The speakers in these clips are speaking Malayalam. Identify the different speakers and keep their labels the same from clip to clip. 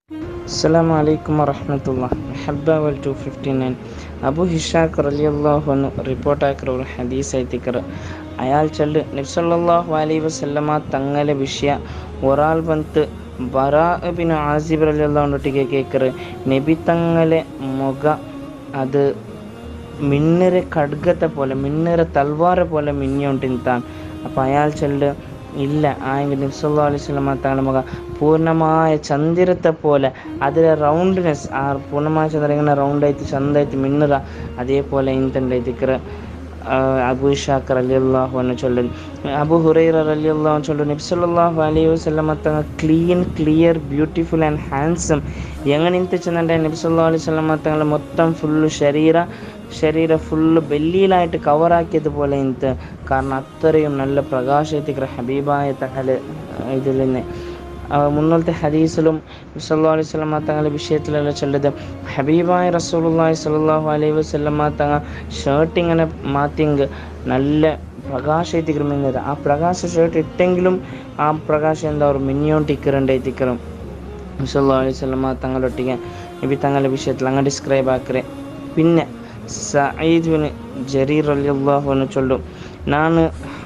Speaker 1: അസ്സലാമു അലൈക്കും വറഹ്മത്തുള്ളാഹി. മെഹബ്ബ വൽ 259 അബു ഹിഷാഖ് റളിയല്ലാഹു അൻഹു റിപ്പോർട്ടാക്കിയ ഒരു ഹദീസ് ಐತಿಕರ അയാൾ ചൊല്ല് നബി സല്ലല്ലാഹു അലൈഹി വസല്ലമ തങ്ങളെ ವಿಷಯ ഒരാൾ ಬಂತು ಬರಾ ಬಿನ್ ಆಸಿಬ್ റളിയല്ലാഹു അൻഹുട്ടിಗೆ കേക്കറ് നബി തങ്ങളെ മുഖ അത് മിന്നരെ ಖಡ್ಗത്തെ പോലെ മിന്നരെ തൽവാര പോലെ മിന്നിയോണ്ടിന്താൻ. അപ്പം അയാൾ ചൊല്ല് ഇല്ല, ആയെങ്കിൽ നബി സല്ലല്ലാഹു അലൈഹി വസല്ലമ തങ്ങളുടെ മുഖ പൂർണ്ണമായ ചന്ദ്രത്തെ പോലെ അതിലെ റൗണ്ട്നെസ്, ആ പൂർണ്ണമായ ചന്ദ്രൻ ഇങ്ങനെ റൗണ്ടായിട്ട് ചന്തായിട്ട് മിന്നുക അതേപോലെ ಇಂತಂದೈತಿಕರ അബൂ ഇസ്ഹാഖ് റളിയല്ലാഹു അൻഹു ചൊല്ലുന്നു. അബൂ ഹുറൈറ റളിയല്ലാഹു അൻഹു ചൊല്ലുന്നു, നബി സല്ലല്ലാഹു അലൈഹി വസല്ലമ തങ്ങൾ clean, clear, beautiful and handsome എങ്ങനെ ಇಂತಿച്ചെന്നുണ്ടെ നബി സല്ലല്ലാഹു അലൈഹി വസല്ലമ തങ്ങൾ മൊത്തം ഫുള്ള് ശരീര ഫുള്ള് ബെല്ലിയിലായിട്ട് കവറാക്കിയതുപോലെ ಇಂತ. കാരണം അത്രയും നല്ല പ്രകാശത്തിക്കറ ഹബീബായ തങ്ങൾ ഇതിൽ നിന്ന് മുന്നത്തെ ഹദീസിലും സല്ലല്ലാഹു അലൈഹി വസല്ലമ തങ്ങളുടെ വിഷയത്തിലെല്ലാം ചൊല്ലത് ഹബീബായ റസൂലുള്ളാഹി സ്വല്ലല്ലാഹു അലൈഹി വസല്ലമ തങ്ങൾ ഷർട്ട് ഇങ്ങനെ മാറ്റിയെങ്കിൽ നല്ല പ്രകാശത്തിക്കറ മിന്നത്. ആ പ്രകാശ ഷർട്ട് ഇട്ടെങ്കിലും ആ പ്രകാശം എന്താ ഒരു മിന്നിയോണ്ടിക്കറുണ്ടായിത്തിക്കറും സല്ലല്ലാഹു അലൈഹി വസല്ലമ തങ്ങളൊട്ടിಗೆ നബി തങ്ങളുടെ വിഷയത്തിൽ അങ്ങനെ ഡിസ്ക്രൈബ് ആക്കറേ. പിന്നെ സഈദ് ബിൻ ജരീർ റളിയല്ലാഹു അൻഹു ചൊല്ലും, ನಾನು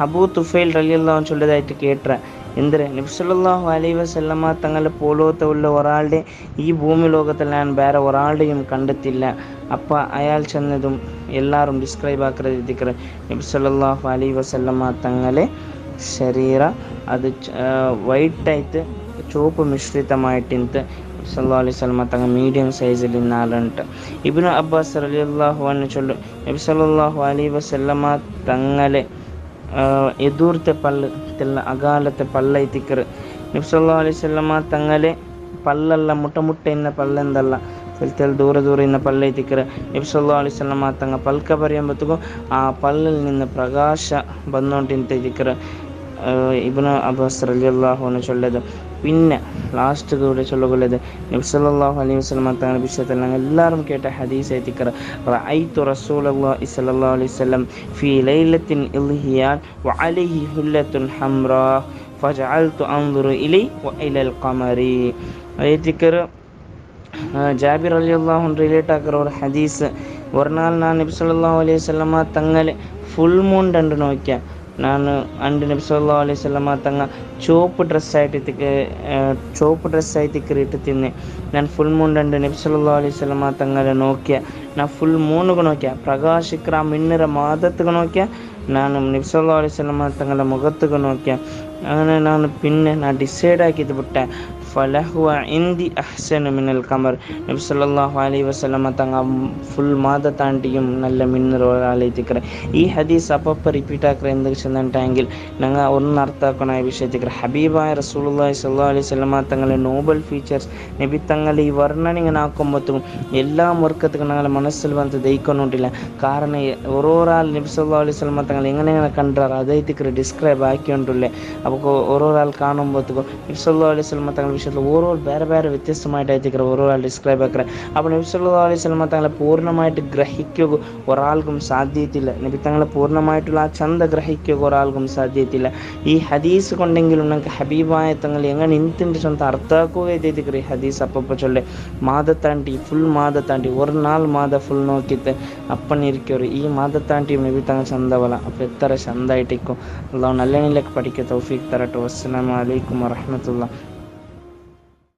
Speaker 1: ಅಬೂ ತುಫೈಲ್ റളിയല്ലാഹു അൻഹു ചൊല്ലതായിട്ട് കേട്ട എന്തിന് നബി സല്ലല്ലാഹു അലൈഹി വസല്ലമ തങ്ങളെ പോലത്തെ ഉള്ള ഒരാളുടെ ഈ ഭൂമി ലോകത്തിൽ ഞാൻ വേറെ ഒരാളുടെയും കണ്ടെത്തില്ല. അപ്പം അയാൾ ചെന്നതും എല്ലാവരും ഡിസ്ക്രൈബ് ആക്കരുതിക്കറ് നബി സല്ലല്ലാഹു അലൈഹി വസല്ലമ തങ്ങളെ ശരീര അത് വൈറ്റായിട്ട് ചുവപ്പ് മിശ്രിതമായിട്ടിಂತ സല്ലല്ലാഹു അലൈഹി വസല്ലമ തങ്ങൾ മീഡിയം സൈസിൽ നാലുണ്ട്. ഇബ്നു അബ്ബാസ് റളിയല്ലാഹു അൻഹു ചൊല്ലും, നബി സല്ലല്ലാഹു അലൈഹി വസല്ലമ തങ്ങളെ എദൂർത്തെ പല്ല് തെല്ല അകാലത്തെ പല്ലൈത്തിക്കറ് നബി സല്ലല്ലാഹു അലൈഹി വസല്ലമ തങ്ങളെ പല്ലല്ല മുട്ട ಇನ್ನ ಪಲ್ಲೆಂದಲ್ಲ ತೆಲ್ ದೂರ ಇನ್ನ ಪಲ್ಲೈತಿಕ್ಕರೆ ನಬಿ ಸಲ್ಲಲ್ಲಾಹು ಅಲೈಹಿ ವಸಲ್ಲಮ ತಂಗ ಪಲ್ಕ ಬರೆಯಂಬತ್ತಿಗೂ ಆ ಪಲ್ಲಲ್ ನಿನ್ನ ಪ್ರಕಾಶ ಬಂದೋಂಟಿಂತಿಕ್ಕರೆ ഇബ്നു അബ്ബാസ് റളിയല്ലാഹു അൻഹു ചൊല്ലത്. പിന്നെ ലാസ്റ്റ് കൂടെ ചൊല്ലുകൊള്ളത് നബി സല്ലല്ലാഹു അലൈഹി വസല്ലമ തങ്ങളുടെ വിഷയത്തിൽ ഞങ്ങൾ എല്ലാവരും കേട്ട ഹദീസ് ಐತಿಕರ റഅയ്തു റസൂലല്ലാഹി സ്വല്ലല്ലാഹു അലൈഹി വസല്ലം ഫീ ലൈലത്തിൻ ഇൽഹിയാൻ വഅലൈഹി ഹുല്ലത്തുൻ ഹംറാ ഫജഅൽതു അൻദുറു ഇലൈഹി വഇലൽ ഖമരി. ಐತಿಕರ ஜாபிர் ரலியல்லாஹு அன்ஹு ரிலேட் ஆகிற ஒரு ஹதீஸ். ஒரு நாள் நான் நபி ஸல்லல்லாஹு அலைஹி வஸல்லம தங்களை ഫുൾ മൂൺ കണ്ടു നോക്കിയാൽ ನಾನು ಅಂಡ್ ನಬಿ ಸಲ್ಲಲ್ಲಾಹು ಅಲೈಹಿ ವಸಲ್ಲಮ ತಂಗ ಚೋಪ್ ಡ್ರೆಸ್ ಆಯ್ತಿಕ್ಕರು ಇಟ್ಟು ನಾನು ಫುಲ್ ಮೂನ್ ಅಂಡ್ ನಬಿ ಸಲ್ಲಲ್ಲಾಹು ಅಲೈಹಿ ವಸಲ್ಲಮ ತಂಗಲೆ ನೋക്കിಯ ನಾ ಫುಲ್ ಮೂನ್ಗೆ ನೋക്കിಯ ಪ್ರಕಾಶಿಕ್ರ ಮಿನ್ನರ ಮಾದತ್ಗೆ ನೋക്കിಯ ನಾನು ನಬಿ ಸಲ್ಲಲ್ಲಾಹು ಅಲೈಹಿ ವಸಲ್ಲಮ ತಂಗಲ ಮುಖத்துக்கு നോക്കിയ അങ്ങനെ ನಾನು ഡിസൈഡ് ആക്കിയത് ಬಿಟ್ಟೆ ഫലഹുവ ഇന്ദി അഹ്സനു മിനൽ ഖമർ. നബി സല്ലല്ലാഹു അലൈഹി വസല്ലമ തങ്ങ ഫുൾ മാത താണ്ടിയും നല്ല മിന്നർ ഒരാളെത്തിക്കറെ. ഈ ഹദീസ് അപ്പപ്പോൾ റിപ്പീറ്റ് ആക്കറെ എന്തൊക്കെ ചെന്നിട്ടെങ്കിൽ ഞങ്ങൾ ഒന്ന് അർത്ഥാക്കണ വിഷയത്തിക്കറെ ഹബീബായ റസൂലുള്ളാഹി സ്വല്ലല്ലാഹു അലൈഹി വസല്ലമ തങ്ങളെ നോബൽ ഫീച്ചേഴ്സ് നബി തങ്ങളെ ഈ വർണ്ണന ആക്കുമ്പോഴത്തേക്കും എല്ലാ വർക്കത്തും ഞങ്ങളുടെ മനസ്സിൽ വന്ന് ദഹിക്കൊണ്ടില്ല. കാരണം ഓരോരാൾ നബി സല്ലല്ലാഹു അലൈഹി വസല്ലമ തങ്ങൾ എങ്ങനെ കണ്ടാറ് അതേത്തിക്കറെ ഡിസ്ക്രൈബ് ആക്കിക്കൊണ്ടില്ലേ. അപ്പോൾ ഓരോരാൾ കാണുമ്പോഴത്തേക്കും നബി സല്ലല്ലാഹു അലൈഹി വസല്ലമ തങ്ങളുടെ വിഷയത്തിൽ ഓരോ വേറെ വ്യത്യസ്തമായിട്ടായിരിക്കും ഓരോരാൾ ഡിസ്ക്രൈബ് ആക്കുക. അപ്പോൾ നബി സല്ലല്ലാഹു അലൈഹി വസല്ലമ തങ്ങളെ പൂർണ്ണമായിട്ട് ഗ്രഹിക്കുക ഒരാൾക്കും സാധ്യത്തില്ല. നബി തങ്ങളെ പൂർണ്ണമായിട്ടുള്ള ആ ചന്ത ഗ്രഹിക്കുക ഒരാൾക്കും സാധ്യത്തില്ല. ഈ ഹദീസ് കൊണ്ടെങ്കിലും നമുക്ക് ഹബീബായ തങ്ങൾ എങ്ങനെ ಇಂತಿಂತ ಸ್ವಂತ ಅರ್ಥ ಆಗುವ ಇದೈತಿಕ್ರಿ ಈ ಹದೀಸ್ ಅಪ್ಪಪ್ಪ ಚೊಲ್ಲೆ ಮಾದ ತಾಂಟಿ ಫುಲ್ ಮಾದ ತಾಂಟಿ ஒரு நாள் ಮಾದ ಫುಲ್ ನೋಕಿತ್ತೆ ಅಪ್ಪನ ಇರಿಕೆವ್ರು ಈ ಮಾದ ತಾಂಟಿ ನಬಿ ತಂಗ ಚಂದವಲ್ಲ ಅಪ್ಪ ಎತ್ತರ ಚಂದ ಇಟ್ಟಿಕ್ಕು ಅಲ್ಲಾಹ್ ನಲ್ಲೆ ನಿಲ್ಲಕ್ಕೆ ಪಡಿಕೆ ತೌಫೀಕ್ ತರಟು. ಅಸ್ಸಲಾಮು ಅಲೈಕುಮ್ ವರಹಮತುಲ್ಲಾಹ್.